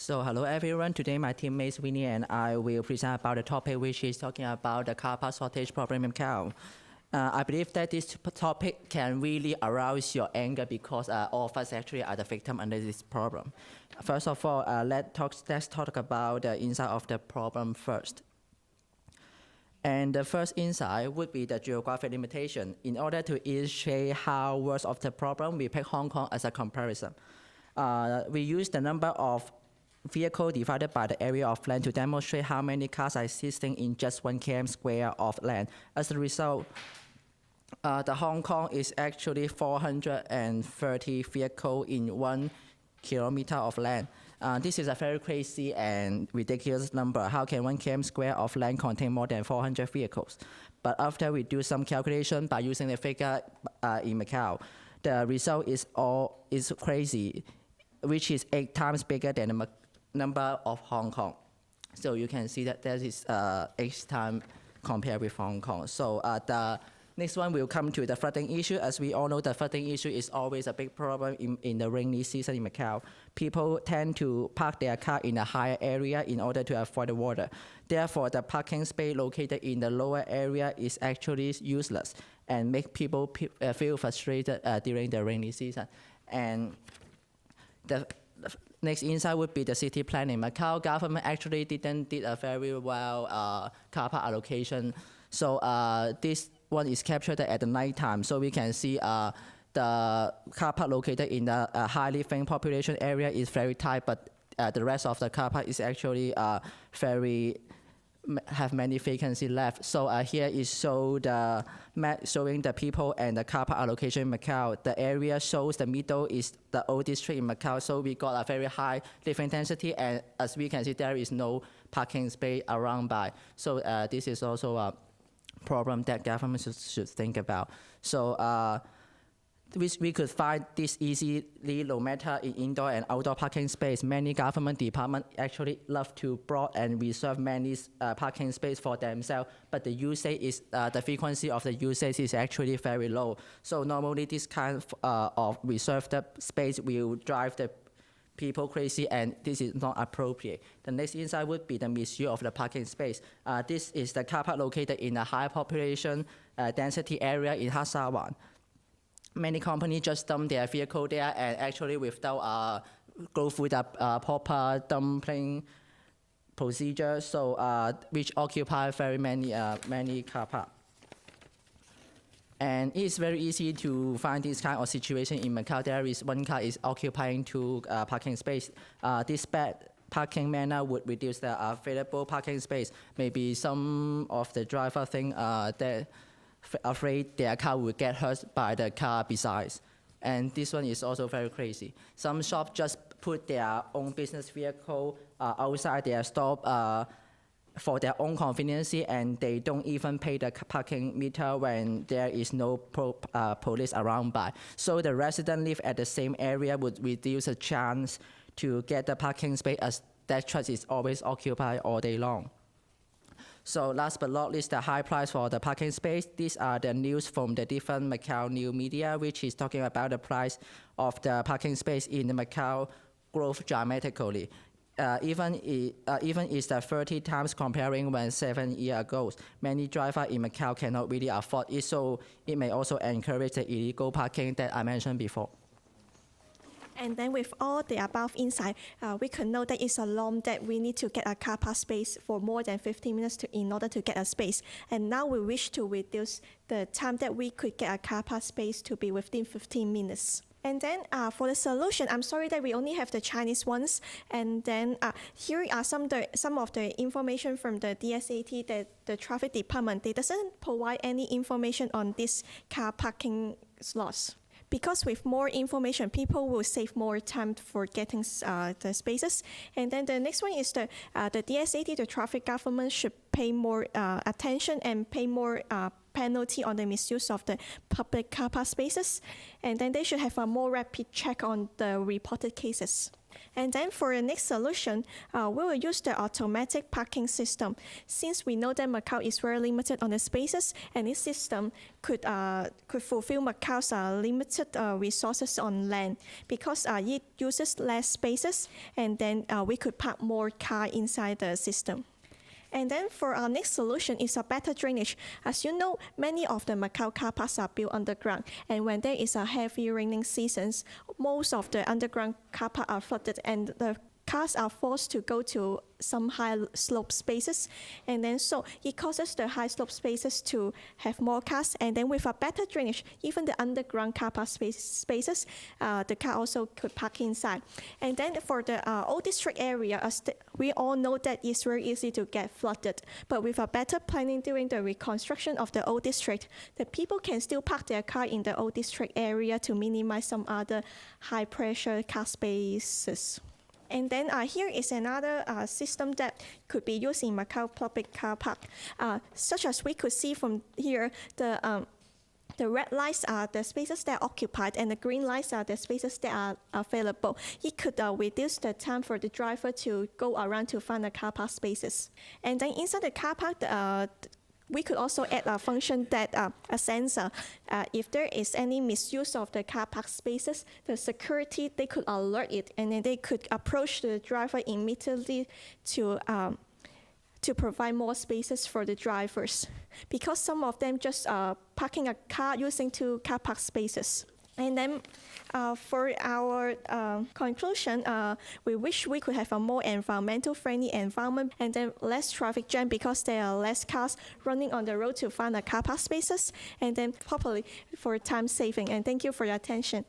So hello everyone, today my teammates Winnie and I will present about the topic which is talking about the car park shortage problem in Macau. I believe that this topic can really arouse your anger because all of us actually are the victim under this problem. First of all, let's talk about the insight of the problem first. And the first insight would be the geographic limitation. In order to illustrate how worse of the problem, we pick Hong Kong as a comparison. We use the number of vehicle divided by the area of land to demonstrate how many cars are existing in just 1 km square of land. As a result, the Hong Kong is actually 430 vehicles in 1 kilometer of land. This is a very crazy and ridiculous number. How can 1 km square of land contain more than 400 vehicles? But after we do some calculation by using the figure in Macau, the result is crazy, which is 8 times bigger than the number of Hong Kong. So you can see that that is 8 times compared with Hong Kong. So the next one will come to the flooding issue. As we all know, the flooding issue is always a big problem in the rainy season in Macau. People tend to park their car in a higher area in order to avoid the water. Therefore, the parking space located in the lower area is actually useless and make people feel frustrated during the rainy season. And the next insight would be the city planning. Macau government actually didn't did a very well car park allocation. So this one is captured at the night time. So we can see the car park located in the highly living population area is very tight, but the rest of the car park is actually have many vacancy left. So here is showing the people and the car park allocation in Macau. The area shows the middle is the old district in Macau, so we got a very high living density, and as we can see, there is no parking space around by. So this is also a problem that government should think about. So we could find this easily no matter in indoor and outdoor parking space. Many government departments actually love to block and reserve many parking space for themselves, but the usage is the frequency of the usage is actually very low. So normally this kind of reserved space will drive the people crazy, and this is not appropriate. The next insight would be the misuse of the parking space. This is the car park located in a high population density area in Hassawan. Many companies just dump their vehicle there and actually without go through the proper dumping procedure, so which occupy very many car parks. And it's very easy to find this kind of situation in Macau. There is one car is occupying 2 parking space. This bad parking manner would reduce the available parking space. Maybe some of the driver think they're afraid their car will get hurt by the car besides. And this one is also very crazy. Some shops just put their own business vehicle outside their store for their own convenience, and they don't even pay the parking meter when there is no police around by. So the resident live at the same area would reduce the chance to get the parking space, as that truck is always occupied all day long. So last but not least, the high price for the parking space. These are the news from the different Macau new media, which is talking about the price of the parking space in the Macau growth dramatically. Even is the 30 times comparing when 7 years ago. Many drivers in Macau cannot really afford it, so it may also encourage the illegal parking that I mentioned before. And then with all the above insight, we can know that it's a norm that we need to get a car park space for more than 15 minutes in order to get a space. And now we wish to reduce the time that we could get a car park space to be within 15 minutes. And then for the solution, I'm sorry that we only have the Chinese ones. And then here are some of the information from the DSAT, that the traffic department. They doesn't provide any information on this car parking slots. Because with more information, people will save more time for getting the spaces. And then the next one is the DSAT, the traffic government should pay more attention and pay more penalty on the misuse of the public car park spaces. And then they should have a more rapid check on the reported cases. And then for the next solution, we will use the automatic parking system. Since we know that Macau is very limited on the spaces, and this system could fulfill Macau's limited resources on land, because it uses less spaces, and then we could park more car inside the system. And then for our next solution is a better drainage. As you know, many of the Macau car parks are built underground, and when there is a heavy raining seasons, most of the underground car parks are flooded, and the cars are forced to go to some high slope spaces, and then so it causes the high slope spaces to have more cars. And then with a better drainage, even the underground car park spaces, the car also could park inside. And then for the old district area, we all know that it's very easy to get flooded, but with a better planning during the reconstruction of the old district, the people can still park their car in the old district area to minimize some other high pressure car spaces. And then here is another system that could be used in Macau public car park. Such as we could see from here, the red lights are the spaces that are occupied, and the green lights are the spaces that are available. It could reduce the time for the driver to go around to find the car park spaces. And then inside the car park, we could also add a function that a sensor. If there is any misuse of the car park spaces, the security, they could alert it, and then they could approach the driver immediately to provide more spaces for the drivers, because some of them just parking a car using 2 car park spaces. And then for our conclusion, we wish we could have a more environmental friendly environment, and then less traffic jam, because there are less cars running on the road to find the car park spaces, and then properly for time saving. And thank you for your attention.